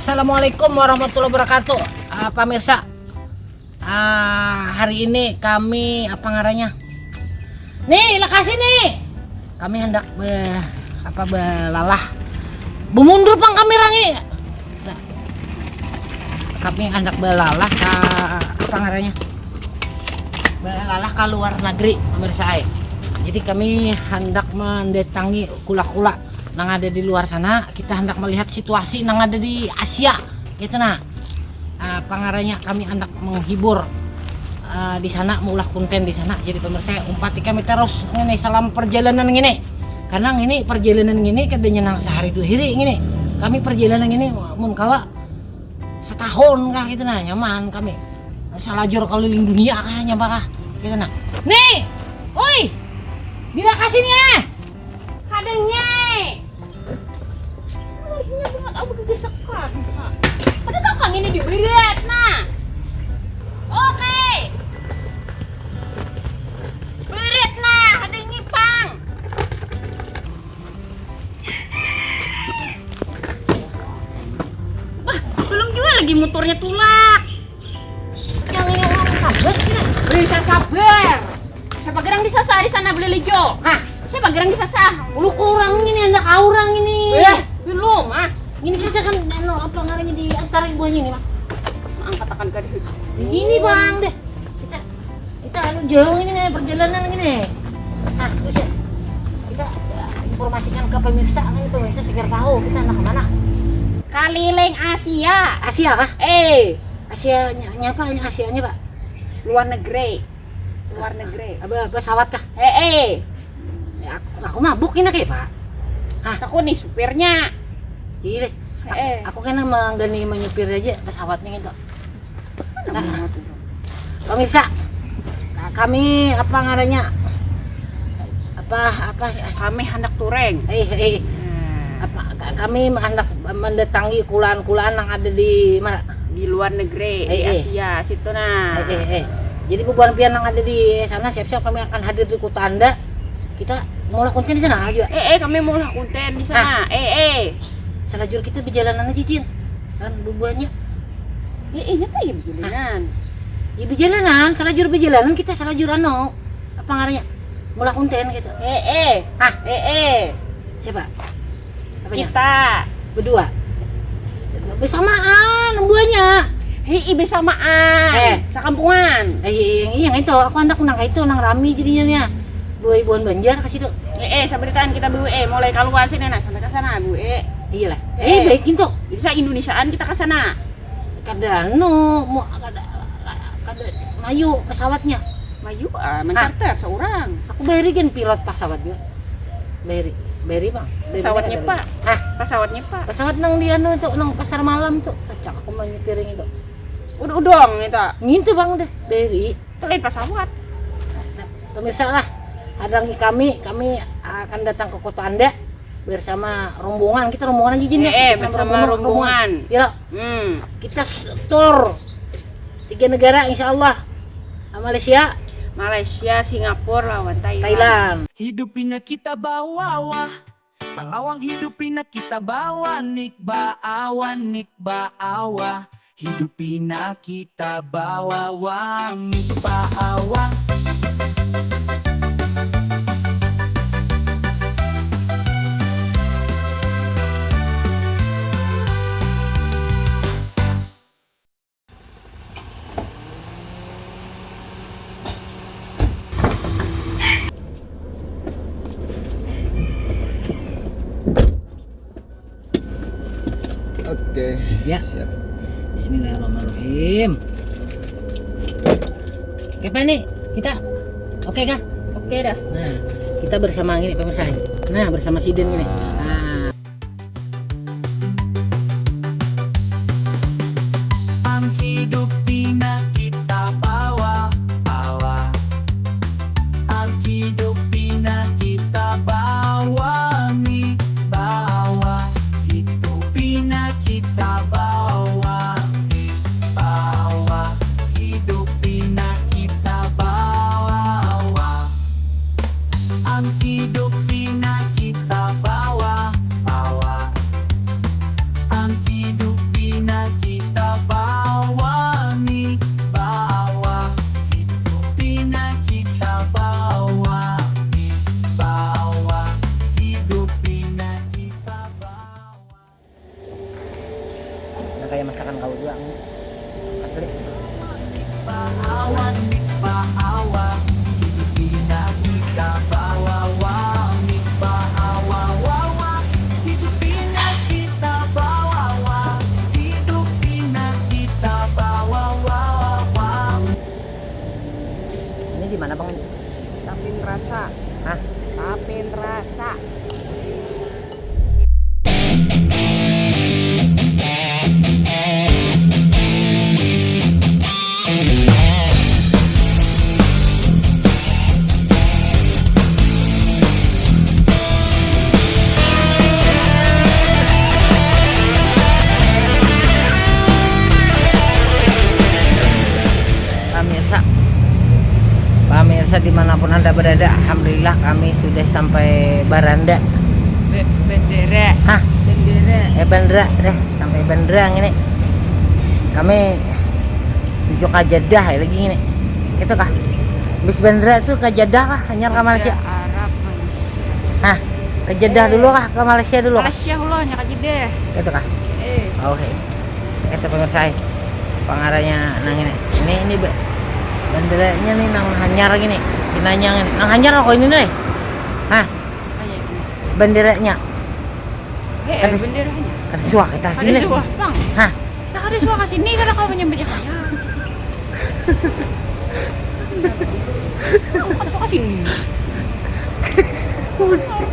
Assalamualaikum warahmatullahi wabarakatuh. Pemirsa, hari ini kami ngarannya? Nih, lokasi nih. Kami hendak belalah. Bumundur pang kamera ini. Nah, kami hendak belalah ke ngarannya? Belalah ke luar negeri, pemirsa. Jadi kami hendak mendatangi kula-kula nang ada di luar sana. Kita hendak melihat situasi nang ada di Asia gitu nah. Pangaranya kami hendak menghibur di sana, maulah konten di sana. Jadi pemirsa umpati kami terus ngene selama perjalanan ngene. Karena ngene perjalanan ngene kadanya nang sehari dua hari ngene. Kami perjalanan ngene mun kawa setahun kah gitu nah, nyaman kami. Salajur keliling dunia kah nyapa kah gitu nah. Nih, oi. Bila kasihnya. Kadangnya. Laginya banget aku kegesekan. Pada tau kang ini diberat nah. Oke. Berat nah, kadangnya pang. Belum juga lagi motornya tulak. Yang ini orang kaget ya. Bisa sabar. Siapa gerang disasah di sana beli lijo? Hah? Siapa gerang disasah? Lu kurang ini anak orang ini. Belum ah. Ini kita kan ngarannya di antara buahnya ini, Bang. Angkat akan gadis. Ini Bang deh. Kita jauh ini nih perjalanan ini. Nah, terus ya. Kita informasikan ke pemirsa, pemirsa segar tahu kita anak kemana. Keliling Asia. Asia kah? Asianya apa? Asianya, Pak? Luar negeri. Luar negeri. Pesawat kah? Ya, aku mabuk ini kayak Pak. Aku nih supirnya. Iya deh. Aku kan menggani menyupir aja pesawatnya gitu. Nah, pemirsa, kami ngarannya? Kami hendak tureng. Kami hendak mendatangi kulaan-kulaan yang ada di mana? Di luar negeri, di Asia situ nah. Jadi beban pian yang ada di sana siap-siap kami akan hadir di kota Anda. Kita mau lakukan di sana aja. Kami mau lakukan di sana. Selajur kita berjalanan aja Cin. Dan bubuannya. Nya kayak berjalanan. Ya berjalanan, selajur berjalanan kita selajur apa ngarannya? Mau lakukan gitu. Siapa? Apanya? Kita Berdua. Bersamaan buahnya. Bersamaan. Sakampungan. Yang itu aku hendak nang itu nang rami jadinya nya. Dua ibuan Banjar ke situ. Saberitaan kita Bu mulai keluar sini nah sampai ke sana Bu Iyalah. Baikin tuh. Bisa Indonesiaan kita ke sana. Kada mayu pesawatnya. Mayu mencarter seorang. Aku bayarikan pilot pesawat juga. Bayari Bang. Pesawatnya Pak. Pesawatnya Pak. Pesawat nang di itu nang pasar malam tuh. Acak aku mau nyepiring itu. Udong itu. Ngintu Bang deh. Bayari. Lain pesawat. Pemirsa lah. Hadangi kami akan datang ke kota Anda bersama rombongan. Kita rombongan aja Jin ya. Bersama rombongan. Ya. Kita tour 3 negara insyaallah. Malaysia, Singapura lawan Thailand. Hidupin kita bawa Pangawang hidupin kita bawa nik baawa Hidupin kita bawa nik baawa. Oke, Ya. siap. Bismillahirrahmanirrahim. Oke Pak nih, kita oke kah? Oke dah. Nah, kita bersama ini pemirsa. Nah, bersama Siden ini. Nah, Ang hidupin kita bawa Ang hidupin kita bawa nik bawa Hidupin kita bawa Hidupin kita bawa Ang hidupin kita bawa Yang kayak masakan kau juga. Asli. Awan di bawah, hidup pindah kita bawa. Hidup pindah kita bawa. Hidup pindah kita bawa. Ini di mana bang? Tapin rasa. Hah? Tapin rasa. Pemirsa dimanapun anda berada, alhamdulillah kami sudah sampai Baranda. Bendera. Hah? Bendera. Bandara deh, sampai bandara ini. Kami tuju ke Jeddah lagi ini. Itu kah? Bis bandara itu ke Jeddah kah? Hanya ke Malaysia? Arab. Hah? Ke Jeddah dulu kah? Ke Malaysia dulu kah? Malaysia ulah nya ka Jeddah. Itu kah? Oke. Itu pemirsa. Pengarahnya nang ini. Ini bandaranya nih nang Hanyar gini. Dinanya ini. Nang Hanyar kok ini deh. Hah? Bandaranya. Kada- Benderanya. Kan suah kita Ada sini. suah, Bang. Hah? Tak ada suah ka sini kada kau menyambutnya kaya. Kau suah ka sini. Mesti.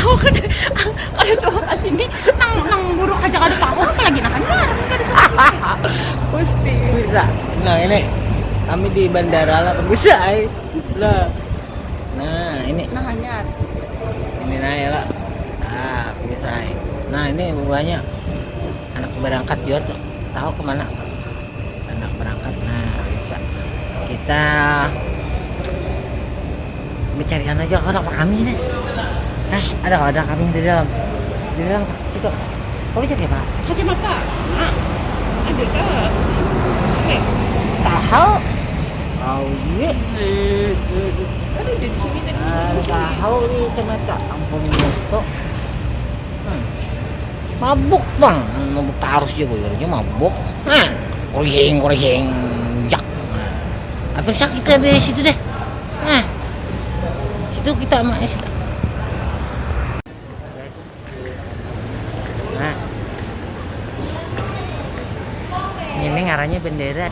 Aku kada suah ka sini. Nang buruk aja kada tahu lagi nak Hanyar. Pasti. Bisa. Nah ini kami di bandara lah bisa lah. Nah ini Nang Hanyar. nah ya lah. Bisa. Nah ini banyak anak berangkat juga tuh. Tahu kemana? Anak berangkat. Nah bisa. Kita mencarikan aja kalau kami nih. Ada kami di dalam. Di dalam situ. Kau bisa apa? Kacamata. Nah, ada tak? Tahu. Oh iya. Ada di sini tadi. Tahu nih cemeta. Ampun itu. Mabuk bang. Mabuk tarus juga ya mabuk. Kuring jak. Apa sakit kita di situ deh. Situ kita sama situ. Nah. Ini ngaranya bendera.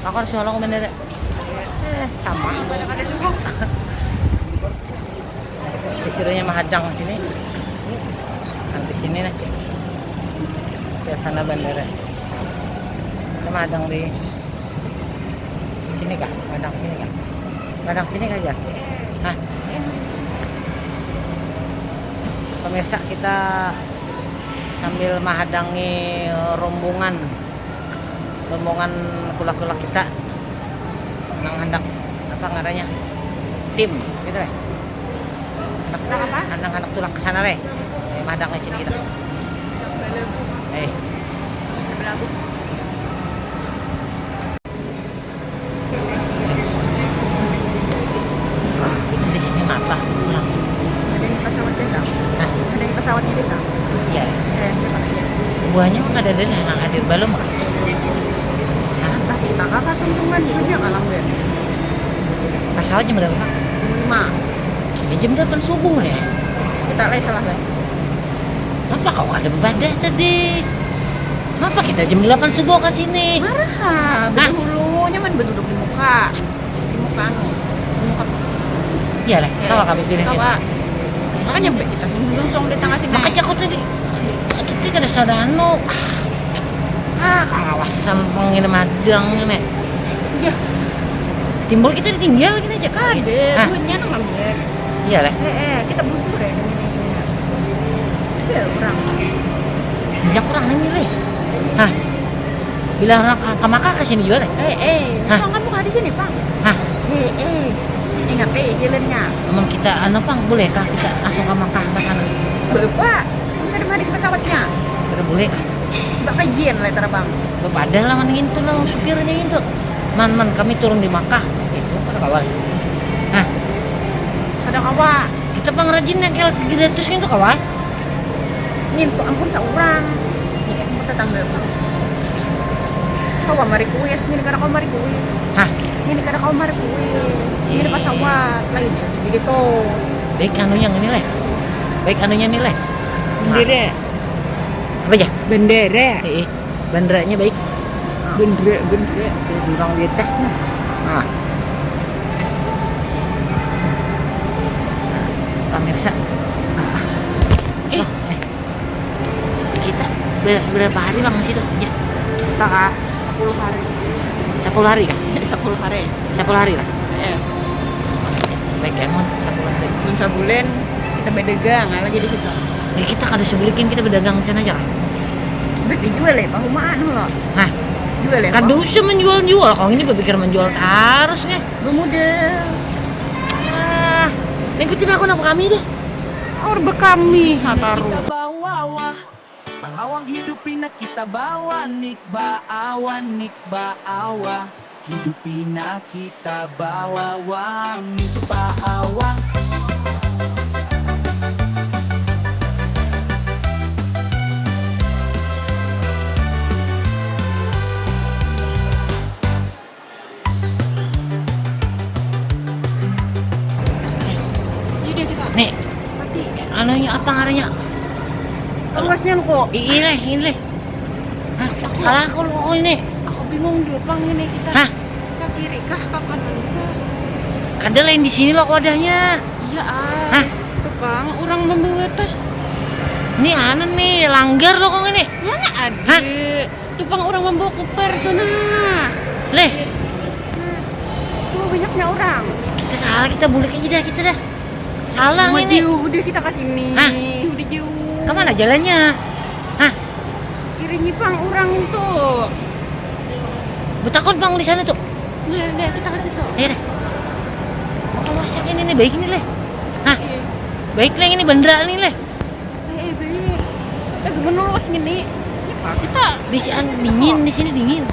Aku harus nyolong bendera. Sama. Disuruhnya menghadang sini. Di sini nih. Suasana bandara. Kita menghadang di sini kah? Menghadang sini kah? Menghadang sini kah aja? Hah? Pemirsa kita sambil menghadangi rombongan kula-kula kita nang hendak apa ngaranya tim gitu deh hendak tulak ke sana deh madang di sini kita kita di sini apa pulang Ada yang pesawat datang. Ada yang pesawatnya datang. iya buahnya mah ada deh nang hadir belum Tapi tak kakak sungsungan banyak alam gue. pesawat jam berapa? Jam 5. Jam 8 subuh ya. Kita lagi salah kan? Apa kau ada bebadah tadi? Kenapa kita jam 8 subuh ke sini? Marah. Dulu nyaman berduduk di muka. Di muka anu. Di muka. Iyalah, kalau kami pilih kita. Makanya kita sungsung di tengah sini. Makanya kau tadi kita ada sadano. Kawasan pengin madang ini. Ya, Timbul kita ditinggal gini aja kan. ada. Duitnya nang ngambil. Iyalah. Kita butuh deh. Ya, kurang. Ya kurang ini leh. Hah? Bila orang ke Makkah ke sini juga deh. Hah? Kan buka di sini, Pak. Hah? Ingat jalannya. Namun kita pang boleh kah kita langsung ke Makkah ke sana? Bapak, kan ada di pesawatnya. Tidak boleh kah? Mbak kajian lah terbang. Bapak ada lah mana itu lah supirnya itu. Man kami turun di Makkah. Itu pada kawan. Hah? Ada kawan. Kita pengrajinnya kayak 300 gitu kawan. Nginto ampun seorang. Ini kan tetangga. Kau mari kuis, ini karena kau mari kuis. Hah? Ini karena kau mari kuis. Ini pesawat lain jadi tos. Baik anunya ini leh. Baik anunya nih leh. Bendera. Apa aja? Bendera. Banderanya baik. Bendera. Saya durang di tes nih. Nah. Pemirsa. Kita berapa hari bang di situ? Ya. Kita 10 hari. 10 hari kah? 10 hari. 10 hari lah. Ya. Baik emang 10 hari. Mun sabulan kita berdagang lagi di situ. Nih kita kada sebulikin kita berdagang di sana aja kan? Berarti jual ya, pahumaan lo. Hah? Jual ya? Kada usah menjual-jual. Kalau ini berpikir menjual terus nih. Bermodal. Ah, ikutin aku nama kami deh. Orang bekami Kita hataru. bawa pengawang hidupin kita bawa nik baawa hidupin kita bawa nik baawa. Jadi kita Nih, mati. anunya apa ngaranya? Luasnya lo kok. Ini leh. Hah, salah aku lo ini. Aku bingung di depan ini kita. Hah? Ke kiri kah ke kanan kah? Kada lain di sini lo wadahnya. Iya Hah? Tuh bang, orang membawa tas. Ini anu nih, langgar lo kok ini. Mana ada? Hah? Tuh bang orang membawa koper tuh nah. Leh, Tuh banyaknya orang. kita salah, kita bulik aja dah, kita dah. Salah Maju, ini. udah kita ke sini. Hah? Udah jauh. Kemana jalannya? Hah? Kirinya bang orang tuh. Betakon bang di sana tuh. Nah, kita ke situ. Ayo deh. Oh, kawasan ini nih, baik ini leh. Hah? Iya. Baik leh, ini bandara nih leh. Baik. Lagi menulis gini. Ya, Pak, kita Di sini dingin, di sini dingin.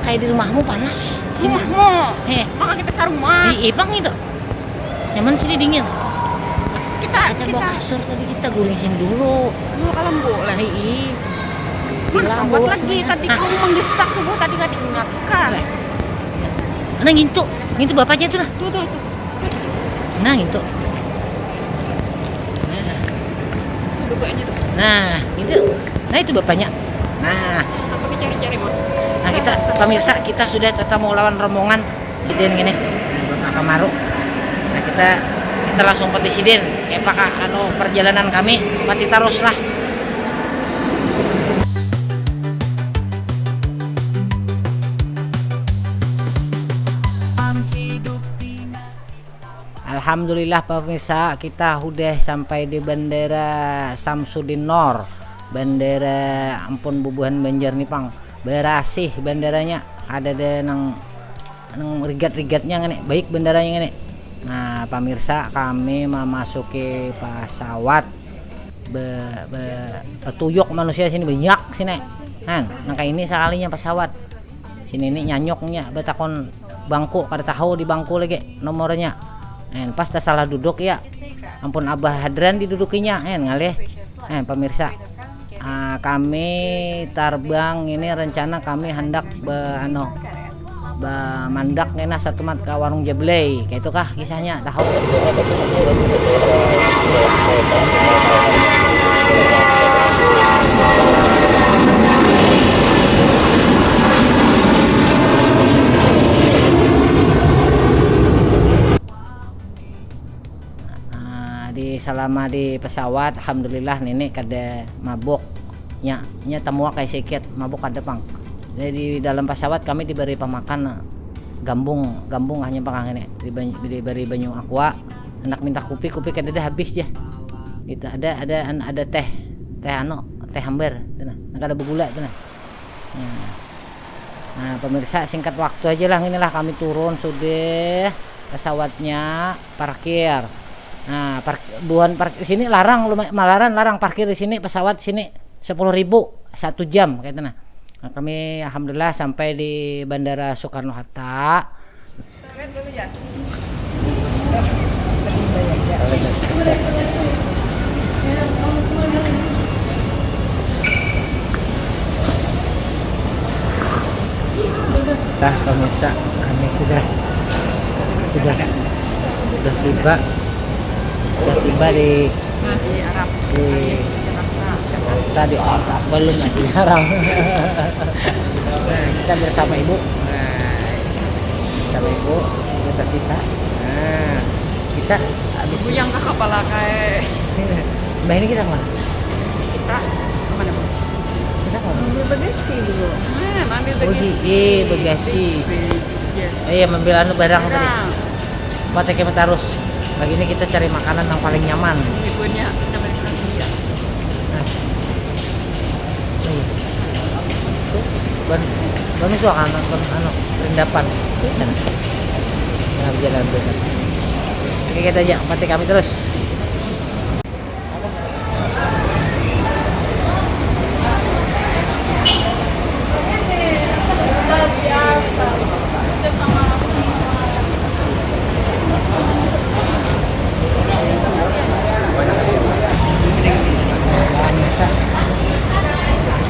Kayak di rumahmu panas. Sini. mau. Heh. Maka kita sarumah. Di Ipang itu. Nyaman sini dingin. Kita bawa kasur tadi kita guling sini dulu. dua kalembu lah. Mana Bilang sobat bawa lagi semuanya. tadi Hah? kamu mengdesak subuh tadi gak diingatkan. Lah. Nah ngintu bapaknya tuh nah. Tuh. Nah ngintu. Tuh bapaknya tuh. Nah itu bapaknya. Nah, Apa dicari-cari mah? nah kita pemirsa kita sudah tetap mau lawan rombongan Iden gini. Bapak Kamaru. Nah kita langsung petisiden. Kayak pakah perjalanan kami mati terus lah. Alhamdulillah pemirsa kita udah sampai di Bandara Samsudin Nor, Bandara ampun bubuhan Banjar Nipang. Berasih bandaranya, ada nang rigat-rigatnya ngene, baik bandaranya ngene. Nah pemirsa kami memasuki pesawat betuyuk manusia sini banyak sini. Nang kayak ini sekalinya pesawat sini ini nyanyoknya betakon bangku kada tahu di bangku lagi nomornya. Pas dah salah duduk ya ampun Abah Hadran didudukinya ngalih pemirsa kami terbang ini rencana kami hendak mandak ngena satu mat ke warung Jablay kayak itu kah kisahnya tahu. Selama di pesawat alhamdulillah nenek kada mabuk nya temua kayak sikit mabuk kada pang. Jadi di dalam pesawat kami diberi pemakan gambung hanya pang ini diberi banyu aqua anak minta kopi kada ada habis ya itu ada teh hambar itu nah kada bergula itu nah. Nah pemirsa singkat waktu aja lah inilah kami turun sudah pesawatnya parkir. Nah, parkir sini larang parkir di sini pesawat sini 10.000 1 jam kayak nah. Nah, kami alhamdulillah sampai di Bandara Soekarno Hatta. Nah pemirsa, kami sudah tiba di Arab. Jakarta di Jakarta belum lagi Arab. Nah, kita bersama ibu. Bersama ibu cita-cita. Nah, kita habis Buyang ke kepala kayak Mbak ini kita kemana? kita kemana Bu? Kita kemana? Ambil bagasi dulu. Ambil Oh, bagasi. Iya, ambil anu barang tadi. Buat kita terus. Lagi ini kita cari makanan yang paling nyaman. Ibunya kita balik lagi ya. Nah. Ban itu akan nonton rendapan di sana. Nah, jalan benar. Oke, kita aja pati kami terus.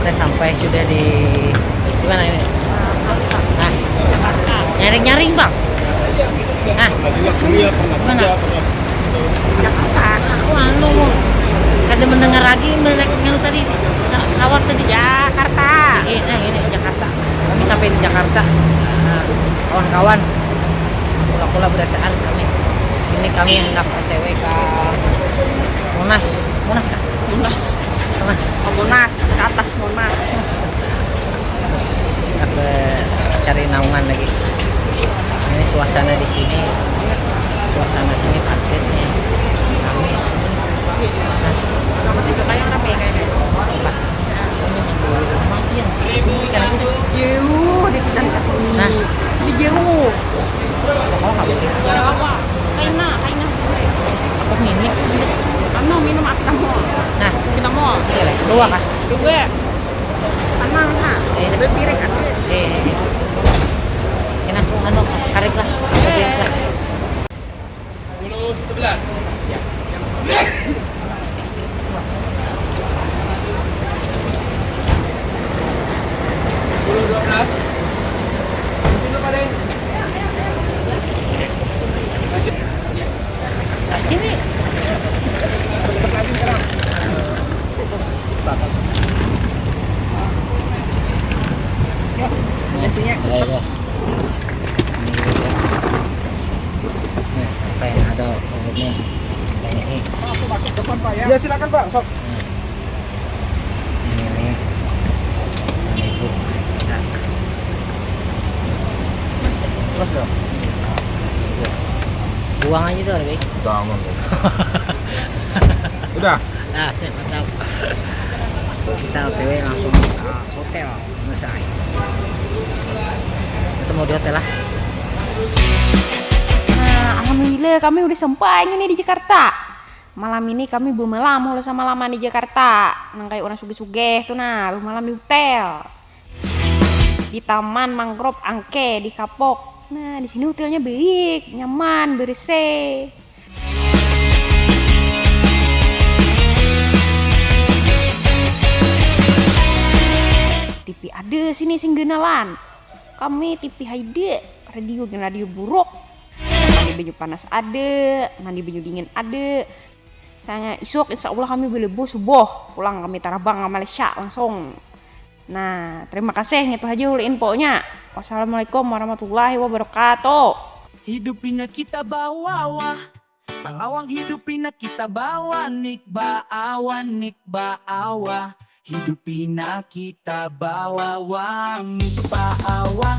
Kita sampai sudah di mana ini? Nah, nyaring bang. Nah, mana? Jakarta. Aku kada mendengar lagi yang tadi pesawat tadi. Jakarta. Ini Jakarta. Kami sampai di Jakarta. Nah, kawan-kawan, pula berataan kami. Ini kami hendak OTW ke Monas kah? Monas. Kemana? Oh, Monas, ke atas Monas. Kita cari naungan lagi. Ini suasana di sini. Suasana sini padatnya. Kami. Kamu juga kayak rame kayaknya. Jauh di kita ke sini. Nah. Sini jauh. Kalau kamu gitu. Ya apa? Kaina juga. Aku minum. Ano minum apa kamu? Nah, Kita mau. dua kah? Dua. Tenang nah. Lebih piring kan. Kena karik lah. Biar lah. 10-11. Ya. 10-12. Nah, sini. Biasanya Ya. Nah, apa yang ada pokoknya ini. Ya silakan Pak. Sok. Ini ibu. Nah. Terus dong. Buang aja tuh lebih. Udah. Udah. Nah, saya mantap. Kita OTW langsung ke hotel selesai. Ketemu di hotel lah. Nah, alhamdulillah kami udah sampai nih di Jakarta. Malam ini kami bermalam sama lama di Jakarta. Nang kayak orang sugih-sugih tuh nah, bermalam di hotel. Di Taman Mangrove Angke di Kapok. Nah, di sini hotelnya baik, nyaman, bersih. TV ada sini singgenalan. Kami TV haide, radio buruk. Mandi baju panas ada, mandi baju dingin ada. Saya isuk insya Allah kami belebu subuh pulang kami tarabang ke Malaysia langsung. Nah, terima kasih itu aja uli infonya. Wassalamualaikum warahmatullahi wabarakatuh. Hidupin kita bawa Pangawang hidupin kita bawa nik baawa Hidupin kita bawa nik baawa